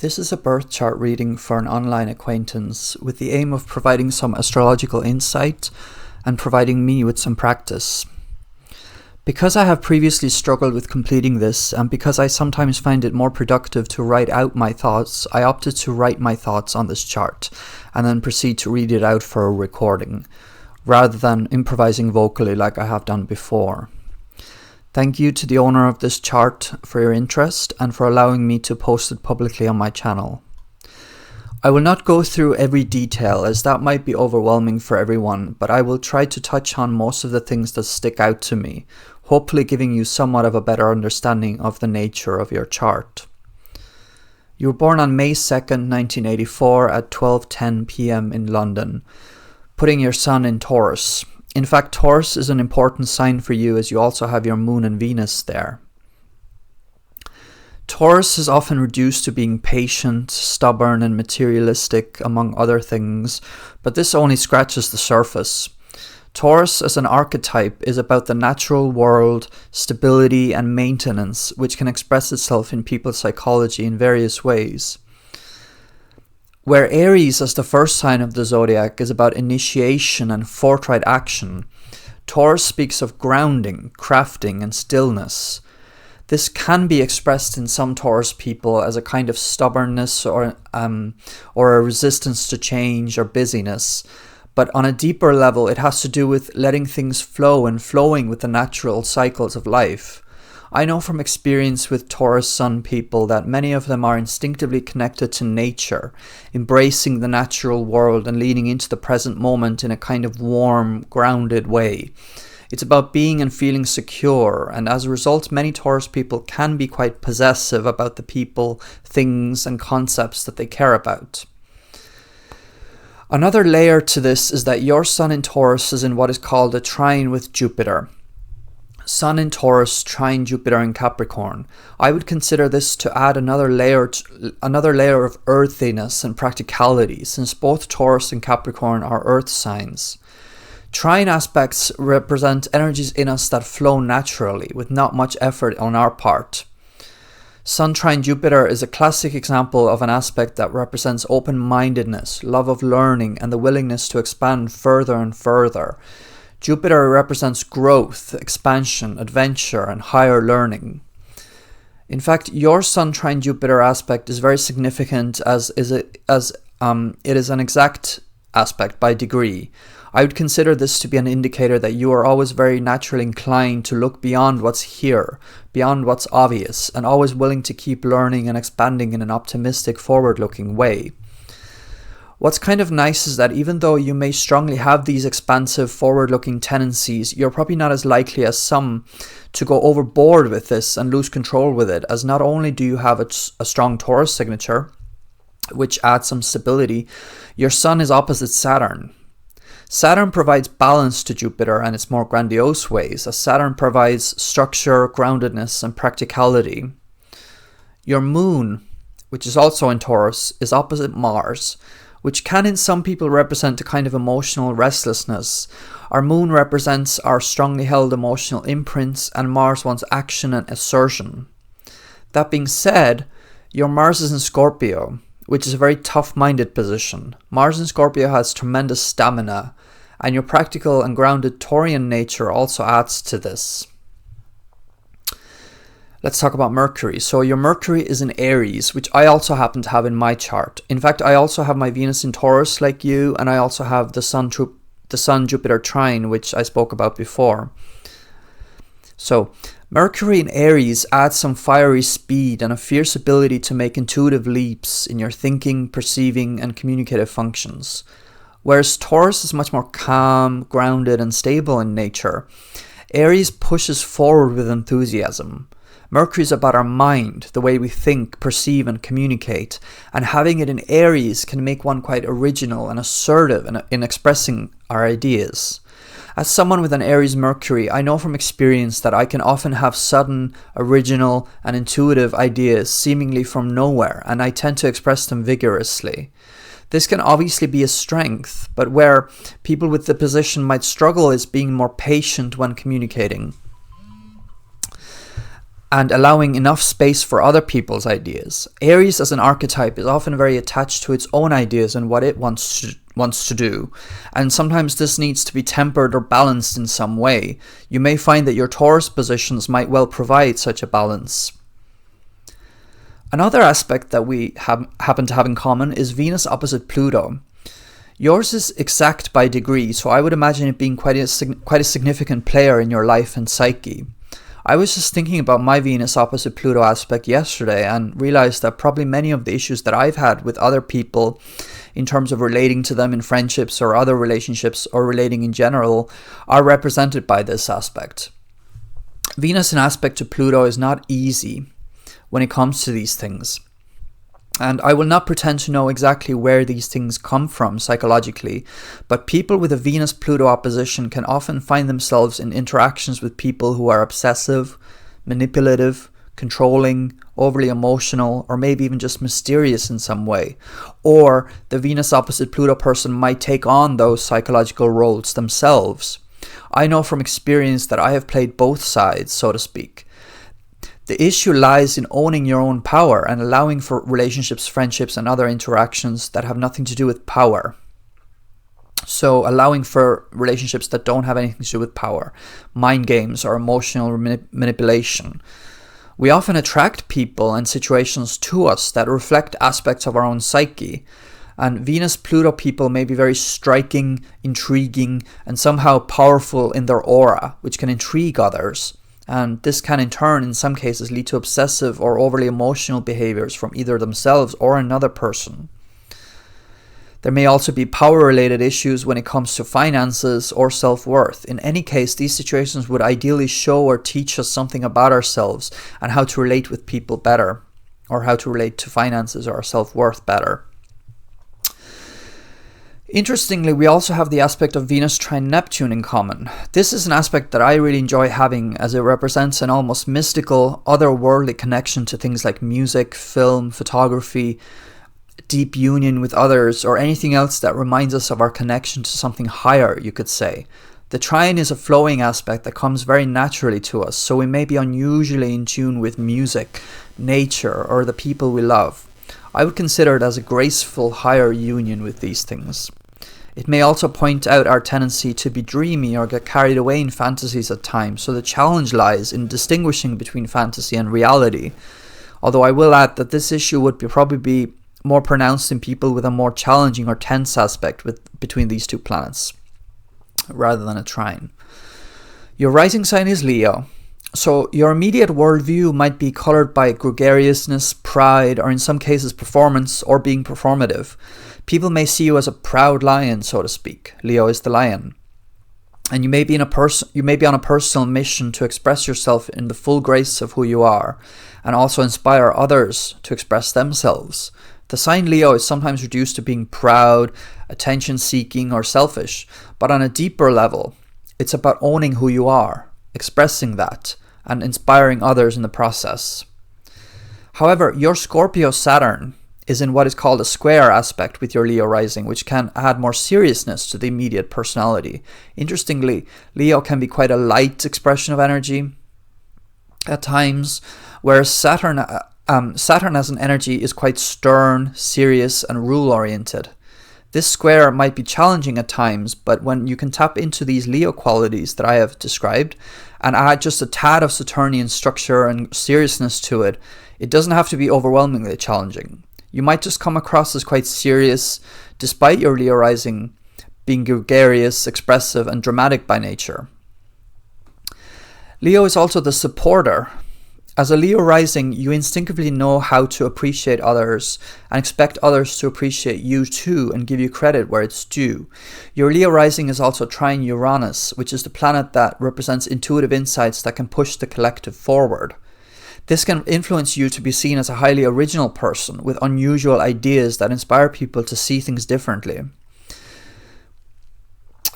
This is a birth chart reading for an online acquaintance with the aim of providing some astrological insight and providing me with some practice. Because I have previously struggled with completing this, and because I sometimes find it more productive to write out my thoughts, I opted to write my thoughts on this chart and then proceed to read it out for a recording, rather than improvising vocally like I have done before. Thank you to the owner of this chart for your interest and for allowing me to post it publicly on my channel. I will not go through every detail as that might be overwhelming for everyone, but I will try to touch on most of the things that stick out to me, hopefully giving you somewhat of a better understanding of the nature of your chart. You were born on May 2nd, 1984 at 12:10 p.m. in London, putting your sun in Taurus. In fact, Taurus is an important sign for you as you also have your moon and Venus there. Taurus is often reduced to being patient, stubborn, and materialistic, among other things, but this only scratches the surface. Taurus as an archetype is about the natural world, stability, and maintenance, which can express itself in people's psychology in various ways. Where Aries as the first sign of the zodiac is about initiation and forthright action, Taurus speaks of grounding, crafting, and stillness. This can be expressed in some Taurus people as a kind of stubbornness or a resistance to change or busyness, but on a deeper level it has to do with letting things flow and flowing with the natural cycles of life. I know from experience with Taurus Sun people that many of them are instinctively connected to nature, embracing the natural world and leaning into the present moment in a kind of warm, grounded way. It's about being and feeling secure, and as a result, many Taurus people can be quite possessive about the people, things, and concepts that they care about. Another layer to this is that your Sun in Taurus is in what is called a trine with Jupiter. Sun in Taurus, trine Jupiter in Capricorn. I would consider this to add another layer of earthiness and practicality, since both Taurus and Capricorn are earth signs. Trine aspects represent energies in us that flow naturally, with not much effort on our part. Sun trine Jupiter is a classic example of an aspect that represents open-mindedness, love of learning, and the willingness to expand further and further. Jupiter represents growth, expansion, adventure, and higher learning. In fact, your Sun trine Jupiter aspect is very significant as it is an exact aspect by degree. I would consider this to be an indicator that you are always very naturally inclined to look beyond what's here, beyond what's obvious, and always willing to keep learning and expanding in an optimistic, forward-looking way. What's kind of nice is that even though you may strongly have these expansive, forward-looking tendencies, you're probably not as likely as some to go overboard with this and lose control with it, as not only do you have a strong Taurus signature, which adds some stability, your Sun is opposite Saturn. Saturn provides balance to Jupiter and its more grandiose ways, as Saturn provides structure, groundedness, and practicality. Your Moon, which is also in Taurus, is opposite Mars, which can in some people represent a kind of emotional restlessness. Our Moon represents our strongly held emotional imprints, and Mars wants action and assertion. That being said, your Mars is in Scorpio, which is a very tough-minded position. Mars in Scorpio has tremendous stamina, and your practical and grounded Taurian nature also adds to this. Let's talk about Mercury. So your Mercury is in Aries, which I also happen to have in my chart. In fact, I also have my Venus in Taurus like you, and I also have the Sun-Jupiter trine, which I spoke about before. So Mercury in Aries adds some fiery speed and a fierce ability to make intuitive leaps in your thinking, perceiving, and communicative functions. Whereas Taurus is much more calm, grounded, and stable in nature, Aries pushes forward with enthusiasm. Mercury is about our mind, the way we think, perceive, and communicate, and having it in Aries can make one quite original and assertive in expressing our ideas. As someone with an Aries Mercury, I know from experience that I can often have sudden, original, and intuitive ideas seemingly from nowhere, and I tend to express them vigorously. This can obviously be a strength, but where people with the position might struggle is being more patient when communicating. and allowing enough space for other people's ideas. Aries as an archetype is often very attached to its own ideas and what it wants to do, and sometimes this needs to be tempered or balanced in some way. You may find that your Taurus positions might well provide such a balance. Another aspect that we happen to have in common is Venus opposite Pluto. Yours is exact by degree, so I would imagine it being quite a significant player in your life and psyche. I was just thinking about my Venus opposite Pluto aspect yesterday and realized that probably many of the issues that I've had with other people in terms of relating to them in friendships or other relationships or relating in general are represented by this aspect. Venus in aspect to Pluto is not easy when it comes to these things. And I will not pretend to know exactly where these things come from psychologically, but people with a Venus-Pluto opposition can often find themselves in interactions with people who are obsessive, manipulative, controlling, overly emotional, or maybe even just mysterious in some way. Or the Venus opposite Pluto person might take on those psychological roles themselves. I know from experience that I have played both sides, so to speak. The issue lies in owning your own power and allowing for relationships, friendships, and other interactions that have nothing to do with power. So allowing for relationships that don't have anything to do with power, mind games, or emotional manipulation. We often attract people and situations to us that reflect aspects of our own psyche. And Venus-Pluto people may be very striking, intriguing, and somehow powerful in their aura, which can intrigue others. And this can in turn, in some cases, lead to obsessive or overly emotional behaviors from either themselves or another person. There may also be power-related issues when it comes to finances or self-worth. In any case, these situations would ideally show or teach us something about ourselves and how to relate with people better, or how to relate to finances or self-worth better. Interestingly, we also have the aspect of Venus trine Neptune in common. This is an aspect that I really enjoy having, as it represents an almost mystical, otherworldly connection to things like music, film, photography, deep union with others, or anything else that reminds us of our connection to something higher, you could say. The trine is a flowing aspect that comes very naturally to us, so we may be unusually in tune with music, nature, or the people we love. I would consider it as a graceful, higher union with these things. It may also point out our tendency to be dreamy or get carried away in fantasies at times, so the challenge lies in distinguishing between fantasy and reality. Although I will add that this issue would probably be more pronounced in people with a more challenging or tense aspect between these two planets, rather than a trine. Your rising sign is Leo, so your immediate worldview might be colored by gregariousness, pride, or in some cases performance or being performative. People may see you as a proud lion, so to speak. Leo is the lion. And you may be on a personal mission to express yourself in the full grace of who you are, and also inspire others to express themselves. The sign Leo is sometimes reduced to being proud, attention-seeking, or selfish, but on a deeper level, it's about owning who you are, expressing that, and inspiring others in the process. However, your Scorpio Saturn is in what is called a square aspect with your Leo rising, which can add more seriousness to the immediate personality. Interestingly, Leo can be quite a light expression of energy at times, whereas Saturn as an energy is quite stern, serious, and rule-oriented. This square might be challenging at times, but when you can tap into these Leo qualities that I have described and add just a tad of Saturnian structure and seriousness to it, it doesn't have to be overwhelmingly challenging. You might just come across as quite serious, despite your Leo rising being gregarious, expressive, and dramatic by nature. Leo is also the supporter. As a Leo rising, you instinctively know how to appreciate others and expect others to appreciate you too and give you credit where it's due. Your Leo rising is also trine Uranus, which is the planet that represents intuitive insights that can push the collective forward. This can influence you to be seen as a highly original person with unusual ideas that inspire people to see things differently.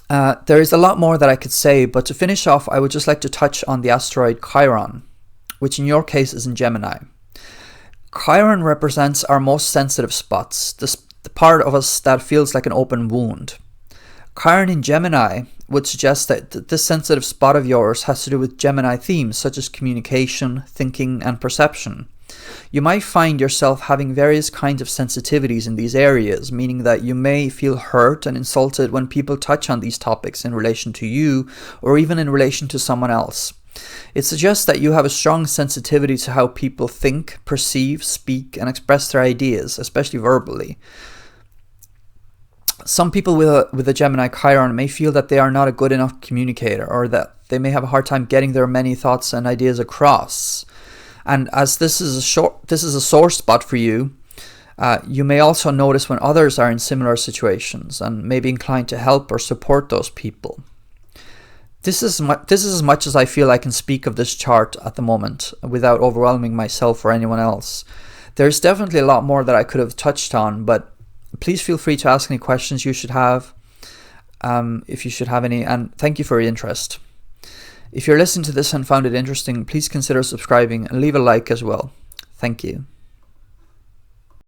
There is a lot more that I could say, but to finish off, I would just like to touch on the asteroid Chiron, which in your case is in Gemini. Chiron represents our most sensitive spots, the part of us that feels like an open wound. Chiron in Gemini would suggest that this sensitive spot of yours has to do with Gemini themes such as communication, thinking, and perception. You might find yourself having various kinds of sensitivities in these areas, meaning that you may feel hurt and insulted when people touch on these topics in relation to you or even in relation to someone else. It suggests that you have a strong sensitivity to how people think, perceive, speak, and express their ideas, especially verbally. Some people with a Gemini Chiron may feel that they are not a good enough communicator, or that they may have a hard time getting their many thoughts and ideas across. And as this is a sore spot for you, you may also notice when others are in similar situations and may be inclined to help or support those people. This is as much as I feel I can speak of this chart at the moment without overwhelming myself or anyone else. There's definitely a lot more that I could have touched on, but please feel free to ask any questions you should have, if you should have any, and thank you for your interest. If you're listening to this and found it interesting, please consider subscribing and leave a like as well. Thank you.